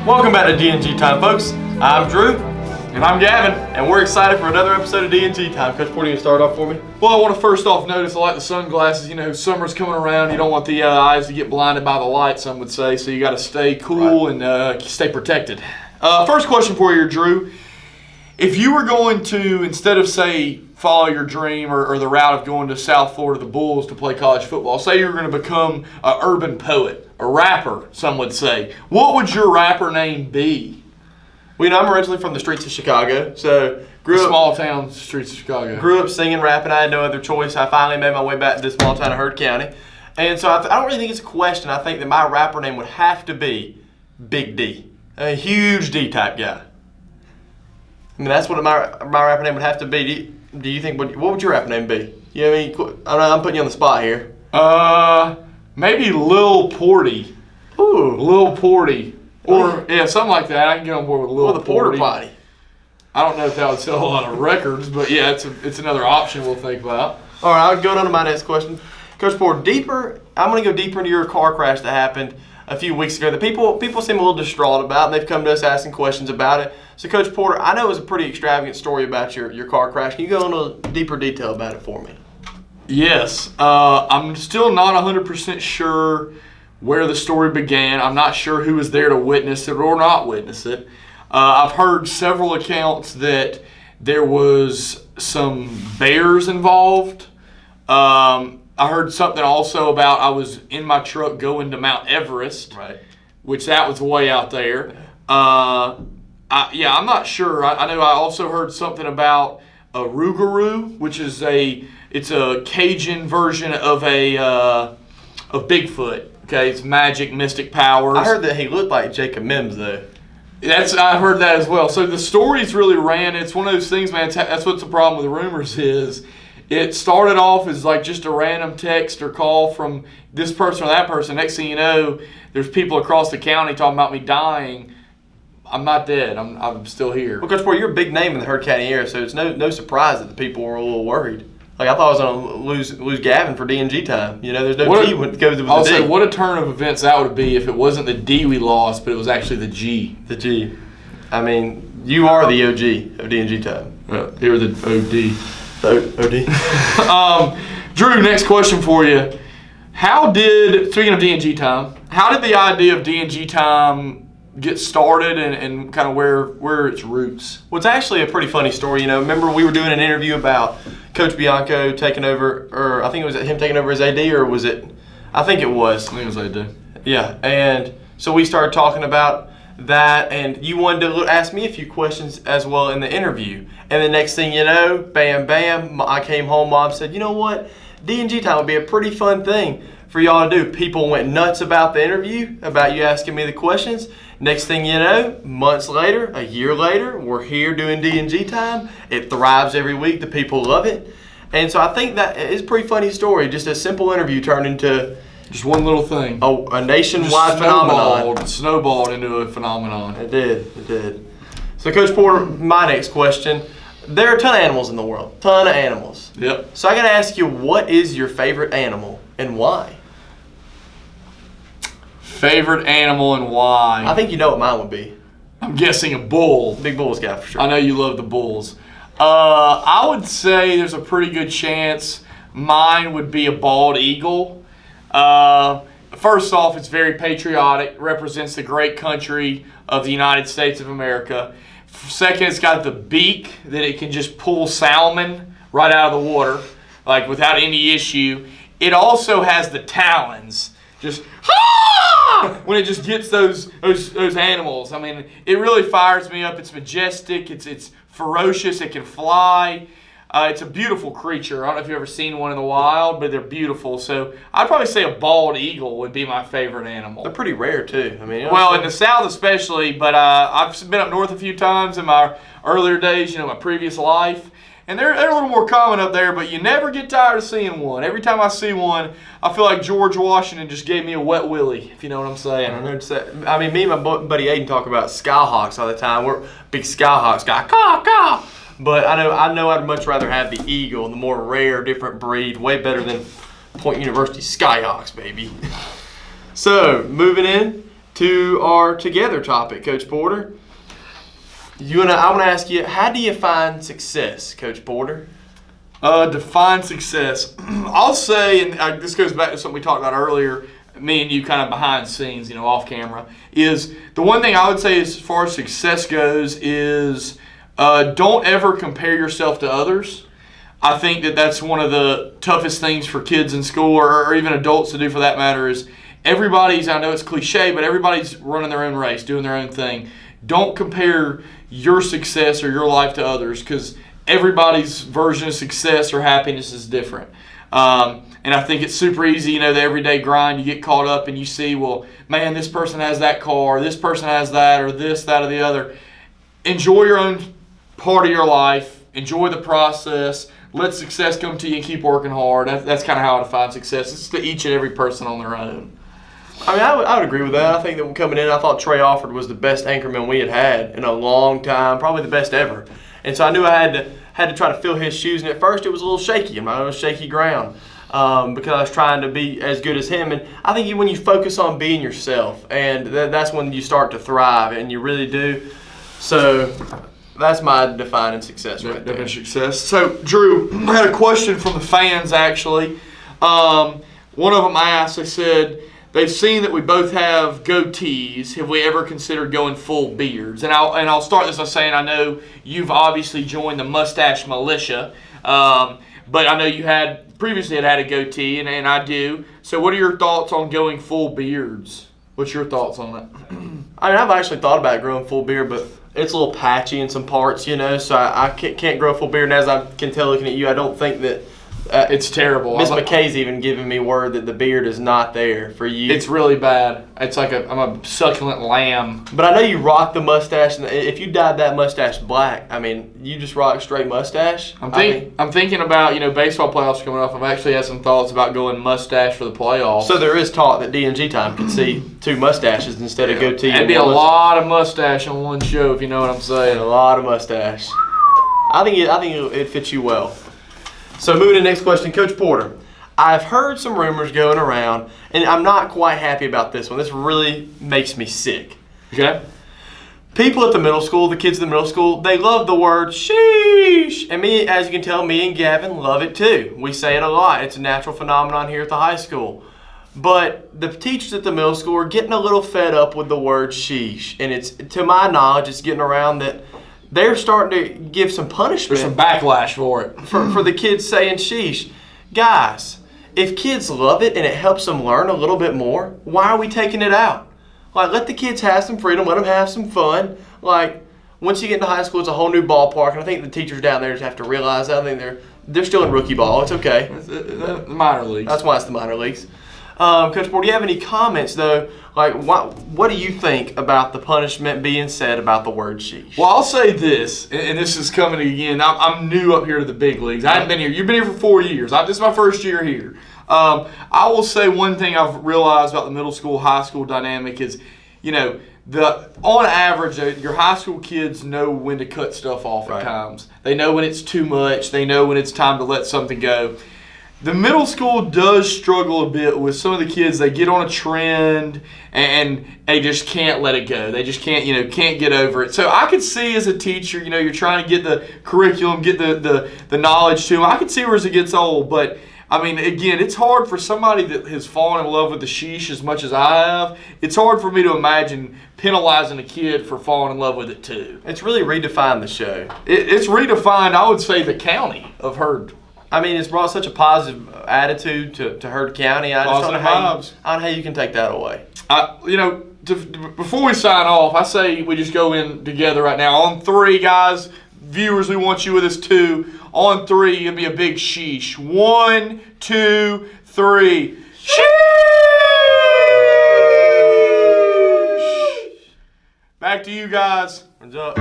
Welcome back to D&G Time, folks. I'm Drew. And I'm Gavin. And we're excited for another episode of D&G Time. Coach Porter, you start off for me? Well, I want to first off notice I like the sunglasses. You know, summer's coming around. You don't want the eyes to get blinded by the light, some would say. So you got to stay cool and stay protected. First question for you, Drew. If you were going to, instead of, say, follow your dream or the route of going to South Florida, the Bulls, to play college football, say you were going to become an urban poet, a rapper, some would say, what would your rapper name be? Well, you know, I'm originally from the streets of Chicago, so small town streets of Chicago. Grew up singing, rapping. I had no other choice. I finally made my way back to this small town of Heard County. And so I don't really think it's a question. I think that my rapper name would have to be Big D, a huge D-type guy. I mean, that's what my rapper name would have to be. Do you think, what would your rapper name be? You know what I mean? I don't know, I'm putting you on the spot here. Maybe Lil Porty. Ooh. Lil Porty. Or, yeah, something like that. I can get on board with Lil the Porter Potty. I don't know if that would sell a lot of records, but yeah, it's another option we'll think about. All right, I'll go on to my next question. Coach Porter, I'm going to go deeper into your car crash that happened a few weeks ago that people seem a little distraught about, and they've come to us asking questions about it. So, Coach Porter, I know it was a pretty extravagant story about your car crash. Can you go into deeper detail about it for me? Yes. I'm still not 100% sure where the story began. I'm not sure who was there to witness it or not witness it. I've heard several accounts that there was some bears involved. I heard something also about I was in my truck going to Mount Everest, right? Which that was way out there. I'm not sure. I know I also heard something about a Rougarou, which is it's a Cajun version of Bigfoot. Okay, it's magic, mystic powers. I heard that he looked like Jacob Mims, though. I heard that as well. So the stories really ran. It's one of those things, man. That's what's the problem with the rumors is. It started off as like just a random text or call from this person or that person. Next thing you know, there's people across the county talking about me dying. I'm not dead. I'm still here. Well, Coach Porter, you're a big name in the Heard County area, so it's no surprise that the people were a little worried. Like, I thought I was going to lose Gavin for D&G time. You know, there's no G when it goes with the D. I'll say, what a turn of events that would be if it wasn't the D we lost, but it was actually the G. The G. I mean, you are the OG of D&G time. You're the OD. The OD. Drew, next question for you. Speaking of D&G time, how did the idea of D&G time get started and kind of where its roots? Well, it's actually a pretty funny story. You know, remember we were doing an interview about Coach Bianco taking over, or I think it was him taking over as AD, or was it? I think it was. I think it was AD. Yeah, and so we started talking about that, and you wanted to ask me a few questions as well in the interview. And the next thing you know, bam, bam, I came home, Mom said, you know what? D&G time would be a pretty fun thing for y'all to do. People went nuts about the interview, about you asking me the questions. Next thing you know, months later, a year later, we're here doing D&G time. It thrives every week. The people love it. And so I think that is a pretty funny story. Just a simple interview turned into just one little thing. A nationwide phenomenon. Snowballed into a phenomenon. It did. So, Coach Porter, my next question. There are a ton of animals in the world. Ton of animals. Yep. So I got to ask you, what is your favorite animal and why? Favorite animal and why? I think you know what mine would be. I'm guessing a bull. Big Bulls guy for sure. I know you love the bulls. I would say there's a pretty good chance mine would be a bald eagle. First off, it's very patriotic, represents the great country of the United States of America. Second, it's got the beak that it can just pull salmon right out of the water, like without any issue. It also has the talons, just when it just gets those animals. I mean, it really fires me up. It's majestic. It's ferocious. It can fly. It's a beautiful creature. I don't know if you've ever seen one in the wild, but they're beautiful. So I'd probably say a bald eagle would be my favorite animal. They're pretty rare too. I mean, well, in the South especially, but I've been up north a few times in my earlier days, my previous life. And they're a little more common up there, but you never get tired of seeing one. Every time I see one, I feel like George Washington just gave me a wet willy, if you know what I'm saying. I mean, me and my buddy Aiden talk about skyhawks all the time. We're big skyhawks guy. Caw. But I know I'd much rather have the eagle, the more rare, different breed, way better than Point University Skyhawks, baby. So, moving in, to our together topic, Coach Porter. I want to ask you, how do you find success, Coach Porter? Define success. I'll say, and this goes back to something we talked about earlier, me and you kind of behind the scenes, off camera, is the one thing I would say as far as success goes is don't ever compare yourself to others. I think that that's one of the toughest things for kids in school or even adults to do for that matter is everybody's, I know it's cliche, but everybody's running their own race, doing their own thing. Don't compare your success or your life to others because everybody's version of success or happiness is different. And I think it's super easy, the everyday grind, you get caught up and you see, well, man, this person has that car, this person has that, or this, that, or the other. Enjoy your own part of your life. Enjoy the process. Let success come to you and keep working hard. That's kind of how I define success. It's to each and every person on their own. I mean, I would agree with that. I think that coming in, I thought Trey Alford was the best anchorman we had in a long time, probably the best ever. And so I knew I had to try to fill his shoes. And at first, it was a little shaky. It was shaky ground because I was trying to be as good as him. And I think when you focus on being yourself, and that's when you start to thrive, and you really do. So that's my defining success right there. Success. So, Drew, I had a question from the fans, actually. One of them asked, they said, they've seen that we both have goatees. Have we ever considered going full beards? And I'll start this by saying I know you've obviously joined the mustache militia, but I know you previously had a goatee, and I do. So what are your thoughts on going full beards? What's your thoughts on that? I mean, I've actually thought about growing full beard, but it's a little patchy in some parts, so I can't grow a full beard. And as I can tell looking at you, I don't think that it's terrible. Miss McKay's even giving me word that the beard is not there for you. It's really bad. It's like I'm a succulent lamb. But I know you rock the mustache, and if you dyed that mustache black, I mean, you just rock straight mustache. I'm thinking about baseball playoffs coming up. I've actually had some thoughts about going mustache for the playoffs. So there is talk that DNG time could see two mustaches instead of goatee. That'd be a lot of mustache on one show, if you know what I'm saying. A lot of mustache. I think it fits you well. So moving to the next question, Coach Porter. I've heard some rumors going around, and I'm not quite happy about this one. This really makes me sick. Okay. People at the middle school, the kids at the middle school, they love the word sheesh. And me, as you can tell, me and Gavin love it too. We say it a lot. It's a natural phenomenon here at the high school. But the teachers at the middle school are getting a little fed up with the word sheesh. And it's, to my knowledge, it's getting around that they're starting to give some punishment. There's some backlash for it. For the kids saying sheesh. Guys, if kids love it and it helps them learn a little bit more, why are we taking it out? Like, let the kids have some freedom, let them have some fun. Like, once you get into high school, it's a whole new ballpark, and I think the teachers down there just have to realize that. I think they're still in rookie ball. It's okay. The minor leagues. That's why it's the minor leagues. Coach Porter, do you have any comments, though? Like, what do you think about the punishment being said about the word sheesh? Well, I'll say this, and this is coming again. I'm new up here to the big leagues. I haven't been here. You've been here for 4 years. This is my first year here. I will say one thing I've realized about the middle school, high school dynamic is, on average, your high school kids know when to cut stuff off at times. They know when it's too much. They know when it's time to let something go. The middle school does struggle a bit with some of the kids. They get on a trend and they just can't let it go. They just can't get over it. So I could see as a teacher, you're trying to get the curriculum, get the knowledge to them. I could see where it gets old, but I mean, again, it's hard for somebody that has fallen in love with the sheesh as much as I have. It's hard for me to imagine penalizing a kid for falling in love with it too. It's really redefined the show. It's redefined, I would say, the county of Herd. I mean, it's brought such a positive attitude to Herd County. I don't know how you can take that away. Before we sign off, I say we just go in together right now. On 3, guys, viewers, we want you with us too. On 3, it'll be a big sheesh. 1, 2, 3. Sheesh! Back to you guys. What's up?